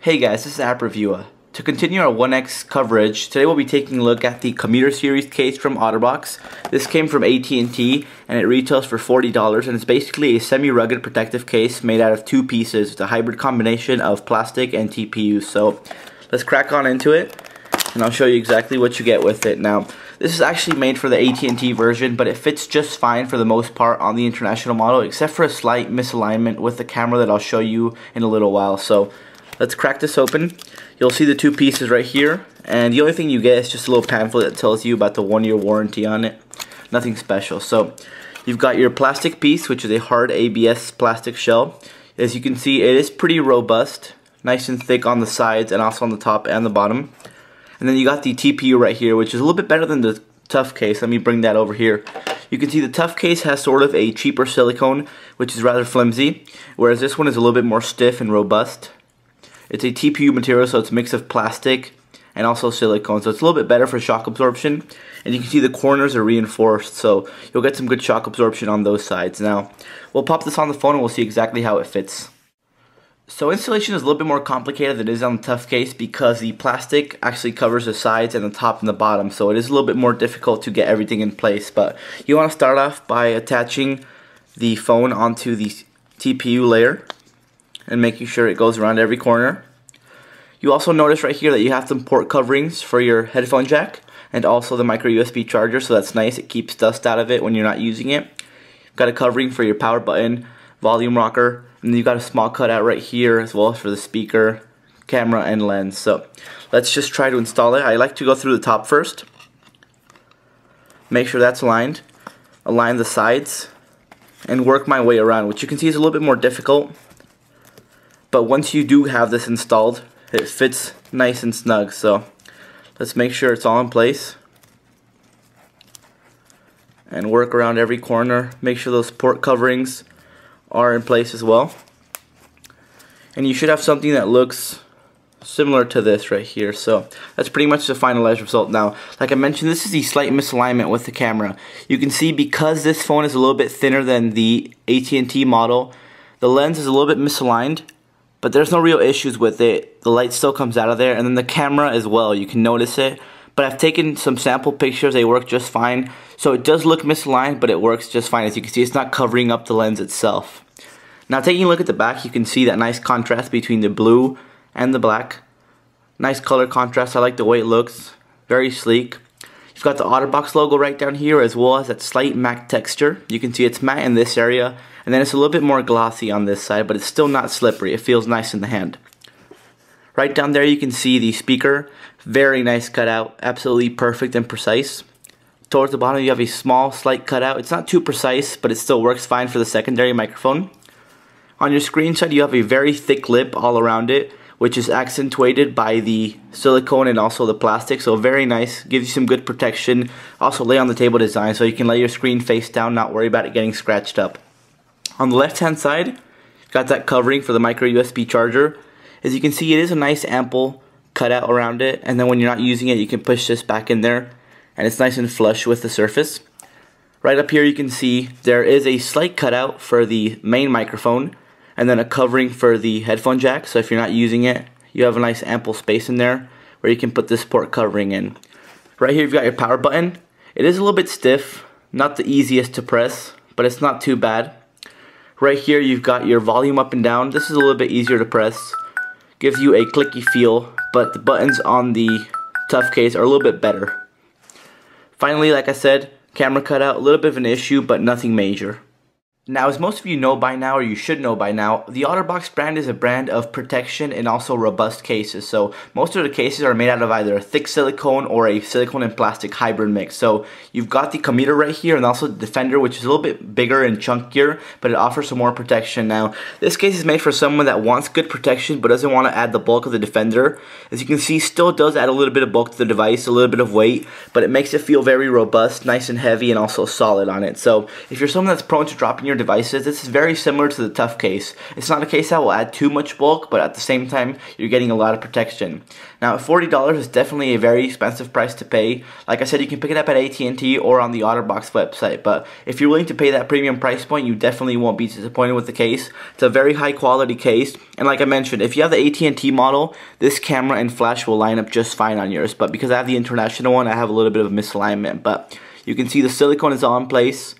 Hey guys, this is App Reviewer. To continue our 1X coverage, today we'll be taking a look at the Commuter Series case from Otterbox. This came from AT&T and it retails for $40 and it's basically a semi-rugged protective case made out of two pieces. It's a hybrid combination of plastic and TPU. So let's crack on into it and I'll show you exactly what you get with it. Now, this is actually made for the AT&T version, but it fits just fine for the most part on the international model, except for a slight misalignment with the camera that I'll show you in a little while. So let's crack this open. You'll see the two pieces right here, and the only thing you get is just a little pamphlet that tells you about the 1-year warranty on it. Nothing special. So you've got your plastic piece, which is a hard ABS plastic shell. As you can see, it is pretty robust, nice and thick on the sides and also on the top and the bottom. And then you got the TPU right here, which is a little bit better than the tough case. Let me bring that over here. You can see the tough case has sort of a cheaper silicone, which is rather flimsy, whereas this one is a little bit more stiff and robust. It's a TPU material, so it's a mix of plastic and also silicone, so it's a little bit better for shock absorption. And you can see the corners are reinforced, so you'll get some good shock absorption on those sides. Now, we'll pop this on the phone and we'll see exactly how it fits. So installation is a little bit more complicated than it is on the tough case because the plastic actually covers the sides and the top and the bottom, so it is a little bit more difficult to get everything in place. But you want to start off by attaching the phone onto the TPU layer and making sure it goes around every corner. You also notice right here that you have some port coverings for your headphone jack and also the micro USB charger, so that's nice. It keeps dust out of it when you're not using it. You've got a covering for your power button, volume rocker, and then you've got a small cutout right here as well as for the speaker, camera, and lens. So let's just try to install it. I like to go through the top first. Make sure that's aligned. Align the sides and work my way around, which you can see is a little bit more difficult. But once you do have this installed, it fits nice and snug. So let's make sure it's all in place and work around every corner. Make sure those port coverings are in place as well. And you should have something that looks similar to this right here. So that's pretty much the finalized result. Now, like I mentioned, this is the slight misalignment with the camera. You can see because this phone is a little bit thinner than the AT&T model, the lens is a little bit misaligned, but there's no real issues with it. The light still comes out of there, and then the camera as well, you can notice it. But I've taken some sample pictures, they work just fine. So it does look misaligned, but it works just fine. As you can see, it's not covering up the lens itself. Now taking a look at the back, you can see that nice contrast between the blue and the black. Nice color contrast, I like the way it looks. Very sleek. You've got the Otterbox logo right down here, as well as that slight matte texture. You can see it's matte in this area, and then it's a little bit more glossy on this side, but it's still not slippery. It feels nice in the hand. Right down there you can see the speaker. Very nice cutout, absolutely perfect and precise. Towards the bottom you have a small, slight cutout. It's not too precise, but it still works fine for the secondary microphone. On your screen side you have a very thick lip all around it, which is accentuated by the silicone and also the plastic, so very nice, gives you some good protection. Also lay on the table design, so you can lay your screen face down, not worry about it getting scratched up. On the left hand side, you've got that covering for the micro USB charger. As you can see, it is a nice ample cutout around it, and then when you're not using it, you can push this back in there, and it's nice and flush with the surface. Right up here you can see there is a slight cutout for the main microphone, and then a covering for the headphone jack, so if you're not using it, you have a nice ample space in there where you can put this port covering in. Right here you've got your power button. It is a little bit stiff, not the easiest to press, but it's not too bad. Right here you've got your volume up and down. This is a little bit easier to press. Gives you a clicky feel, but the buttons on the tough case are a little bit better. Finally, like I said, camera cutout, a little bit of an issue, but nothing major. Now, as most of you know by now, or you should know by now, the Otterbox brand is a brand of protection and also robust cases. So most of the cases are made out of either a thick silicone or a silicone and plastic hybrid mix. So you've got the Commuter right here and also the Defender, which is a little bit bigger and chunkier, but it offers some more protection. Now, this case is made for someone that wants good protection but doesn't want to add the bulk of the Defender. As you can see, still does add a little bit of bulk to the device, a little bit of weight, but it makes it feel very robust, nice and heavy, and also solid on it. So if you're someone that's prone to dropping your your devices, this is very similar to the Tough case. It's not a case that will add too much bulk, but at the same time, you're getting a lot of protection. Now, $40 is definitely a very expensive price to pay. Like I said, you can pick it up at AT&T or on the Otterbox website, but if you're willing to pay that premium price point, you definitely won't be disappointed with the case. It's a very high quality case, and like I mentioned, if you have the AT&T model, this camera and flash will line up just fine on yours, but because I have the international one, I have a little bit of a misalignment, but you can see the silicone is all in place.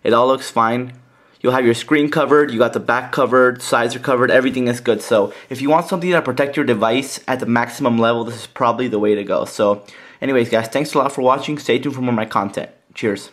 It all looks fine. You'll have your screen covered, you got the back covered, sides are covered, everything is good. So if you want something to protect your device at the maximum level, this is probably the way to go. So anyways guys, thanks a lot for watching. Stay tuned for more of my content. Cheers.